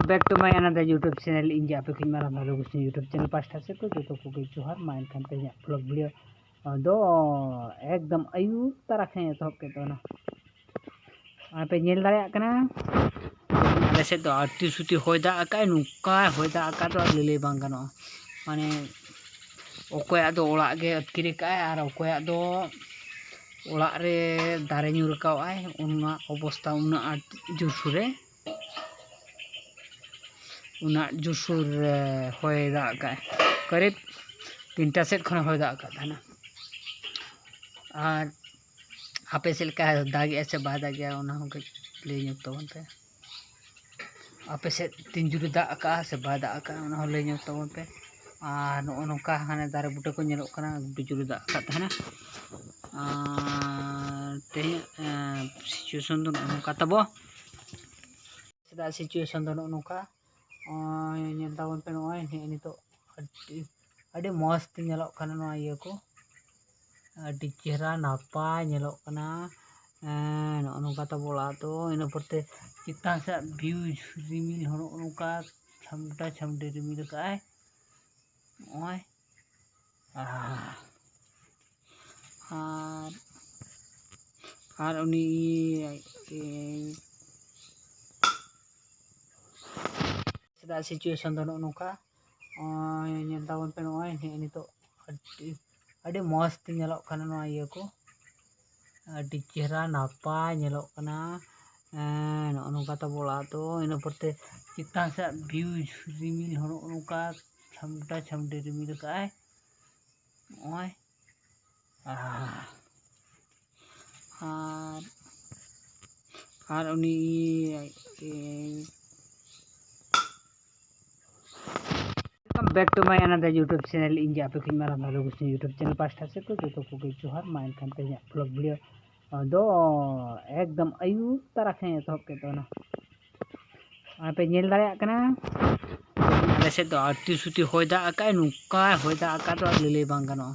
back to my another YouTube channel इन आप मारा भालो गुस्नी यूट्यूब चैनल पास्टा से को जो को जोहार मा एनखान ते ब्लॉग वीडियो दो एकदम आयु तारा खे तो के तो ना आपे नेल दारे कना आले से तो आरती सुती होय दा का नुका होय दा का तो लेले बांग गानो माने ओकोया दो ओड़ा गे अतकिरी का आर ओकोया दो ओड़ा रे दारे ᱧᱩᱨ कावाय उना अवस्था उना जुसुरे उना जुसुर होय दा का करीब 3टा सेट खन होय दा का थाना और आपे से का दाग ऐसे बाद आ गया उना हम ले ᱧᱩ तबन पे आपे से 3 जुरी दा का से बाद आ का उना ले ᱧᱩ तबन पे और नो नोका हाने दारे बुटे को ñेलो कना बिजुरी दा का थाना ते सिचुएशन दो नोका तबो सदा सिचुएशन दो नोका ñel tawon pe noy ni तो अड़ी मस्त ñेलो कना नो इया को अड़ी चेहरा नापाय ñेलो कना नो नोका तबोला तो इन परते चिता से व्यू रिमिल हो नोका छमटा छमडे रिमिल काय ओय और उनी सदा सिचुएशन दो नोका ñel tawon pe noy ni तो अड़ी मस्त ñेलो कना नो इया को अड़ी चेहरा नापाय ñेलो कना नो नोका तबोला तो इन परते चिता से व्यू रिमिल हो नोका छमटा छमडे रिमिल काय ओय और उनी back to my another YouTube channel इन आप मारा भालो गुस्नी यूट्यूब चैनल पास्टा से को जो को जोहार मा एनखान ते ब्लॉग वीडियो दो एकदम आयु तारा खे तो के तो ना आपे नेल दारे कना आले से तो आरती सुती होय दा का नुका होय दा का तो लेले बांग गानो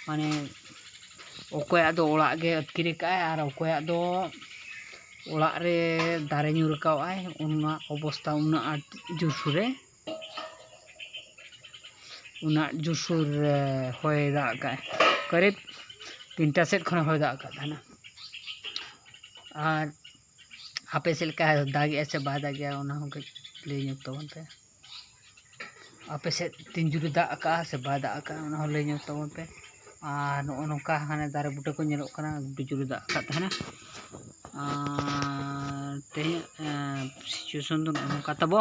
माने ओकोया दो ओड़ा गे अतकिरी का आर ओकोया दो ओड़ा रे दारे ᱧᱩᱨ कावाय उना अवस्था उना जुसुरे उना जुसुर होय दा का करीब 3टा सेट खन होय दा का थाना और आपे से का दाग ऐसे बाद आ गया उना हम ले ᱧᱩ तबन पे आपे से 3 जुरी दा का से बाद आ का उना ले ᱧᱩ तबन पे और नो नोका हाने दारे बुटे को ñेलो कना बिजुरी दा का थाना ते सिचुएशन दो नोका तबो